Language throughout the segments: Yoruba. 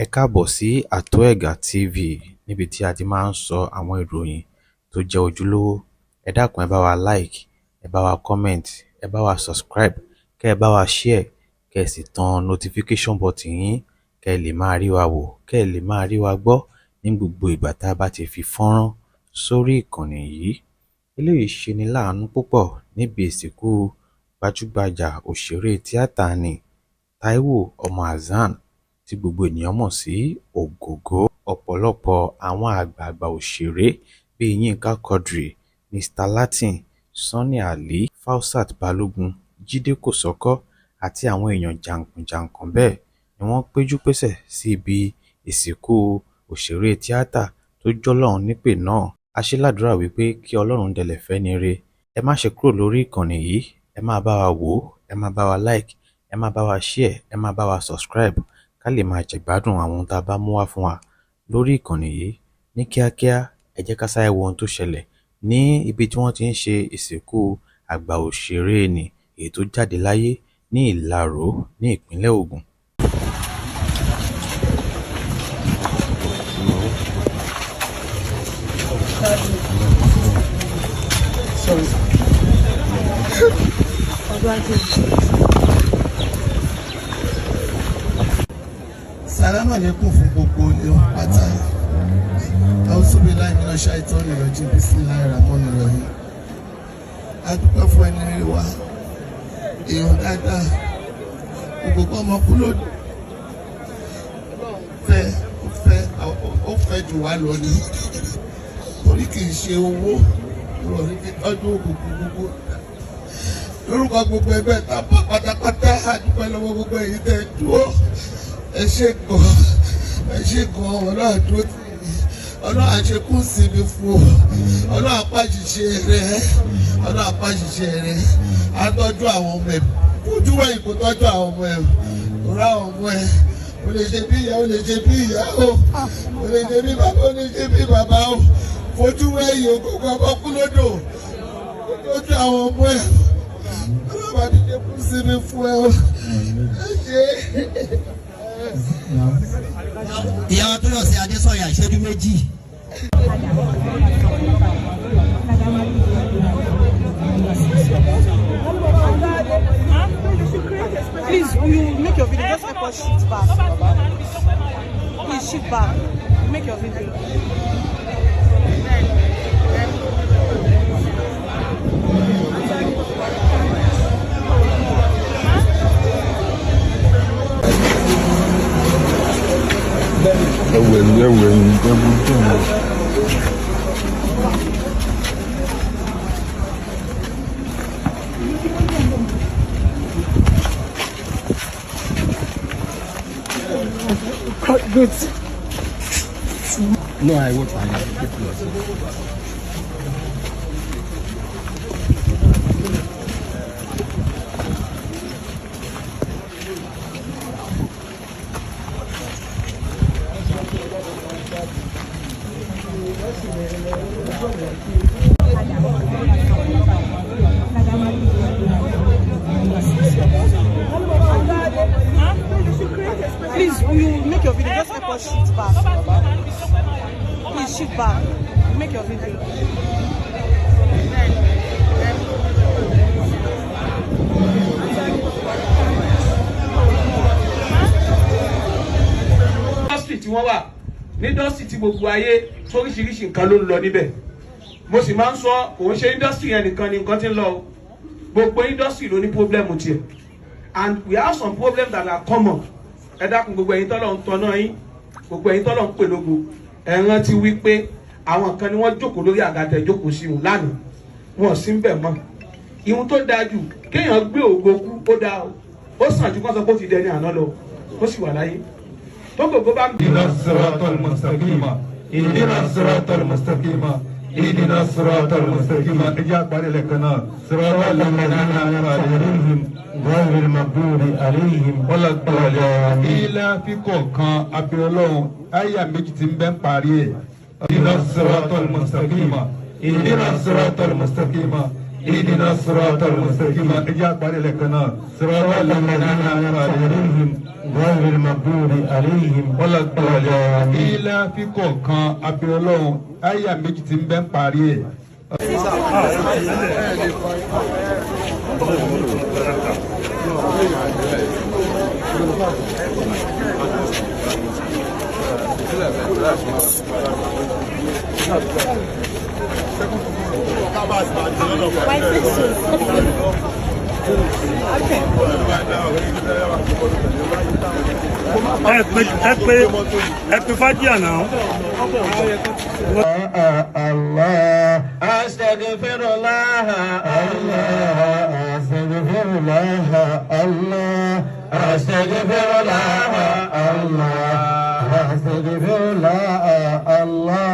Ẹ káàbọ̀ sí Àtòẹ̀gà TV níbi tí a ti máa ń sọ àwọn ìròyìn tó jẹ́ ojúlówó. Ẹ dákun ẹ bá wa like, ẹ bá wa comment, ẹ bá wa subscribe, kẹ́ ẹ bá wa share, kẹ́ ẹ sì tan notification button yín kẹ́ ẹ lè máa rí wa wò, kẹ́ ẹ lè máa rí wa gbọ́ ní gbogbo ìgbà tá a bá ti fi fọ́nrán sórí ìkànnì yìí. Eléyìí ṣe ni láàánú púpọ̀ níbi ìsìnkú gbajúgbajà òṣèré tíátà ni Táíwò ọmọ Hassan tí gbogbo ènìyàn mọ̀ sí Ògògó. Ọ̀pọ̀lọpọ̀ àwọn àgbààgbà òṣèré bíi Yínká Quadri, Mr Latin, Sunny Ali, Fausat Balogun, Jídé Kòsọ́kọ́ àti àwọn èèyàn jàǹkànjàǹkàn bẹ́ẹ̀ ni wọ́n péjú pésẹ̀ sí ibi ìsìnkú òṣèré tíátà tó jọ́lọ́run nípè náà. A ṣe ládùúrà wípé kí Ọlọ́run dẹlẹ̀ fẹ́ni re. Ẹ má ṣe kúrò lórí ìkànnì yìí, ẹ máa bá wa wò, ẹ máa bá wa like, ẹ máa bá wa share, ẹ máa bá wa subscribe ká lè máa jẹ̀gbádùn àwọn ohun tá a bá mú wá fún wa lórí ìkànnì yìí. Ní kíákíá, ẹ jẹ́ ká sáré wo ohun tó ṣẹlẹ̀ ní ibi tí wọ́n ti ń ṣe ìsìnkú àgbà òṣèré ni èyí tó jáde láyé ní Ìlaró ní ìpínlẹ̀ Ògùn. Salamu alaikum fún gbogbo ilé pátá. Auzubillahi minash shaitani rajim, bismillahirrahmanirrahim. A dúpẹ́ fún ẹni rí wa, èèyàn dáadáa, gbogbo ọmọ kú lónìí. Ó fẹ́ jù wá lọ ní. Torí kì í ṣe owó, ìrọ̀lẹ́ fi tọ́jú òkùnkùn gbogbo. Lórúkọ gbogbo ẹgbẹ́ tá a bá pátápátá, a dúpẹ́ lọ́wọ́ gbogbo èyí tẹ́ dúró. Ẹ ṣé gan ọlọ́run àdúró tì í, ọlọ́run àṣekún sí mi fún ọ, ọlọ́run apáṣiṣẹ́ rẹ̀, ọlọ́run apáṣiṣẹ́ rẹ̀, á tọ́jú àwọn ọmọ ẹ̀, ojú wẹ̀yìn kò tọ́jú àwọn ọmọ ẹ̀, òrà àwọn ọmọ ẹ̀, o lè ṣe bí ìyá, o lè ṣe bí ìyá o lè ṣe bí bàbá, o lè ṣe bí bàbá o, fojú wẹ̀yìn ògógó ọmọ kú lódò, o tọ́jú àwọn ọmọ ẹ̀, ọlọ́run àṣekún sí mi fún ẹ o, ẹ ṣé. Ìyá tó lọ sí Adésọ̀yà ìṣẹ́jú méjì. Please, will you make your video? Just help us shift back. Please shift back. Make your video. Good. No, I won't find it. Please, will you make your video? Just help us shift back. Please shift back. Make your video. Industry tí wọ́n wà ní industry tí gbogbo ayé oríṣiríṣi nǹkan ló ń lọ níbẹ̀. Mo sì máa ń sọ òun ṣe industry yẹn nìkan ni nǹkan tí ń lọ. Gbogbo industry ló ní problem tiẹ̀. And we have some problems that are common. Ẹ dákun gbogbo ẹ̀yin tọ́lọ̀ ń tọ́nà yín, gbogbo ẹ̀yin tọ́lọ̀ ń pè lógo. Ẹ rántí wípé àwọn kan ni wọ́n jókòó lórí àga tẹ́ jókòó sí wọn lánàá. Wọn ò sí ń bẹ̀ mọ́. Ihun tó dáa jù kéèyàn gbé ògo kú ó dáa o. Ó sàn ju kán sọ pé ó ti dẹni àná lọ. Ó sì wà láyé. Tó gbogbo bá ń bí. اهدنا الصراط المستقيم اهدنا الصراط المستقيم اهدنا الصراط المستقيم اجاب لكنا صراط الذين انعمت عليهم غير المغضوب عليهم ولا الضالين الى في كوكان ابيولون ايا méjì tí ń bẹ parí ẹ̀ اهدنا الصراط المستقيم اهدنا الصراط المستقيم اهدنا الصراط المستقيم اجاك بعد لكنا صراط الذين انعمت عليهم غير المغضوب عليهم ولا الضالين الى في كوكان ابيولون ايا méjì tí ń bẹ parí ẹ̀. ẹ pè fájíà náà. الله أستغفر الله الله أستغفر الله الله أستغفر الله الله أستغفر الله الله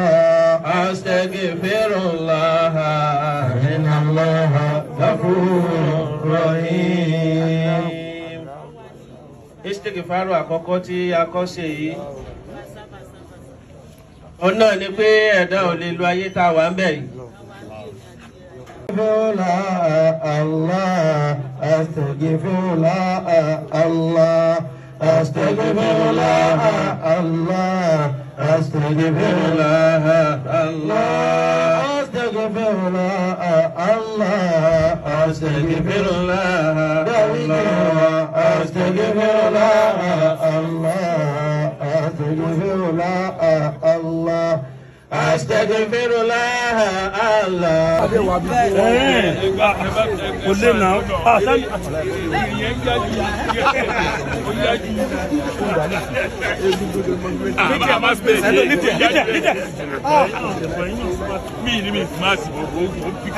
أستغفر الله إن الله غفور رحيم. Istighfaru àkọ́kọ́ tí a kọ́ ṣe yìí ọ̀nà ni pé ẹ̀dá ò lè lo ayé tá a wà ń bẹ̀ yìí. الله أستغفر الله الله أستغفر الله الله أستغفر الله الله أستغفر الله الله أستغفر الله الله أستغفر الله الله أستغفر الله الله أستغفر الله الله. kò lè nà á.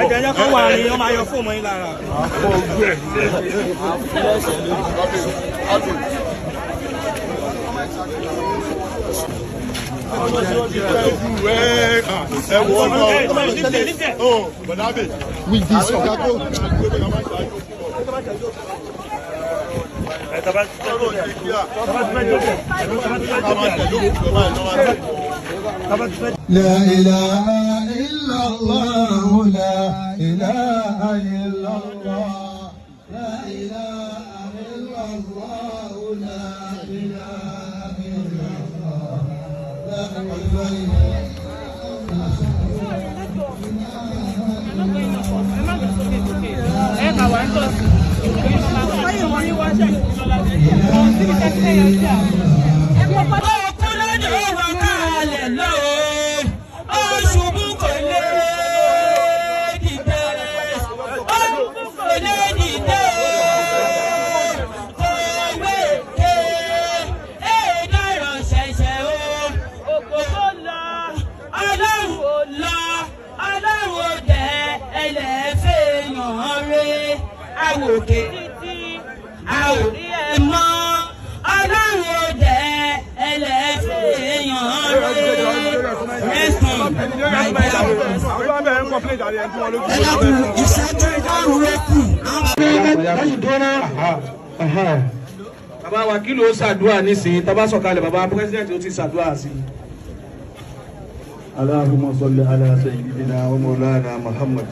ẹ̀jẹ̀ yẹn kọ́ wà ní ọmọ ayọ̀ fún ọmọ yín lára. لا إله إلا الله لا إله إلا الله لا إله إلا الله لا إله إلا الله لا òkè a ò rí ẹ mọ́ ọlọ́run ò jẹ́ ẹlẹ́fẹ̀ẹ́yàn rẹ́sítọ̀n nàìjíríà. ìṣẹ́jú ìdárun rẹ kù. bàbá wákìlì ó ṣàdúrà nísìnyí tá a bá sọ̀kalẹ̀ bàbá pírẹsidẹ̀ntì ó ti ṣàdúrà sí i. اللهم صل على سيدنا ومولانا محمد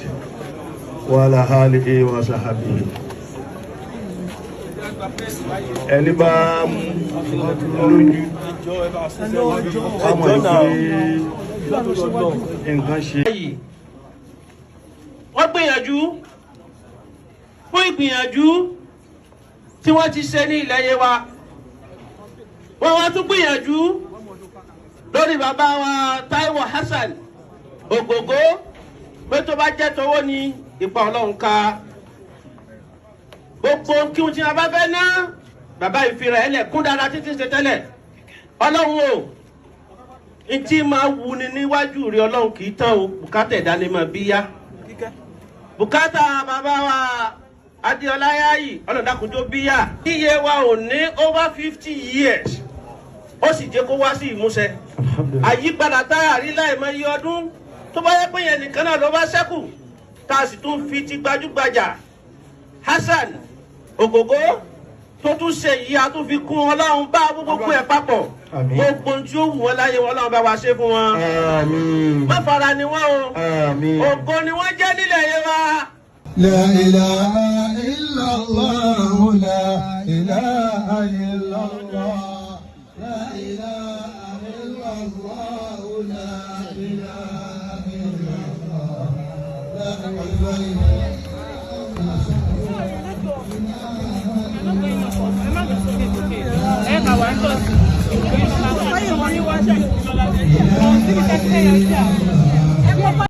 وعلى آله وصحبه. ẹni bá lójú ọmọ ìpè nǹkan ṣe. wọ́n gbìyànjú fún ìgbìyànjú tí wọ́n ti ṣe ní ilẹ̀ yẹn wa wọ́n wá tún gbìyànjú lórí bàbá wa Táíwò Hassan Ògògó pé tó bá jẹ́ tówó ní ipa Ọlọ́run ká gbogbo kí n tí a bá fẹ́ ná bàbá ìfira ẹ̀ lẹ̀ kún dáadáa títí ṣe tẹ́lẹ̀ Ọlọ́run o n tí máa wù ní níwájú rí Ọlọ́run kì í tán o bùkátà ẹ̀dá ni máa bí yá bùkátà bàbá wa Adéọlá Yáyì ọlọ́dàkùnjó bí yá iye wa ò ní over 50 years ó sì jẹ́ kó wá sí ìmúṣẹ àyípadà táyà rí láìmọ̀ iye ọdún tó bá yẹ pé yẹn nìkan náà ló bá ṣẹ́kù tá a sì tún fi ti gbajúgbajà Hassan Ògògó tó tún ṣe yìí a tún fi kún Ọlọ́run bá gbogbo ẹ̀ papọ̀ gbogbo tí ó wù wọ́n láyé wọn Ọlọ́run bá wa ṣe fún wọn má fara ni wọ́n o ògo ni wọ́n jẹ́ nílẹ̀ yẹn wa لا إله إلا الله لا إله إلا الله لا إله إلا الله لا إله إلا الله لا إله إلا الله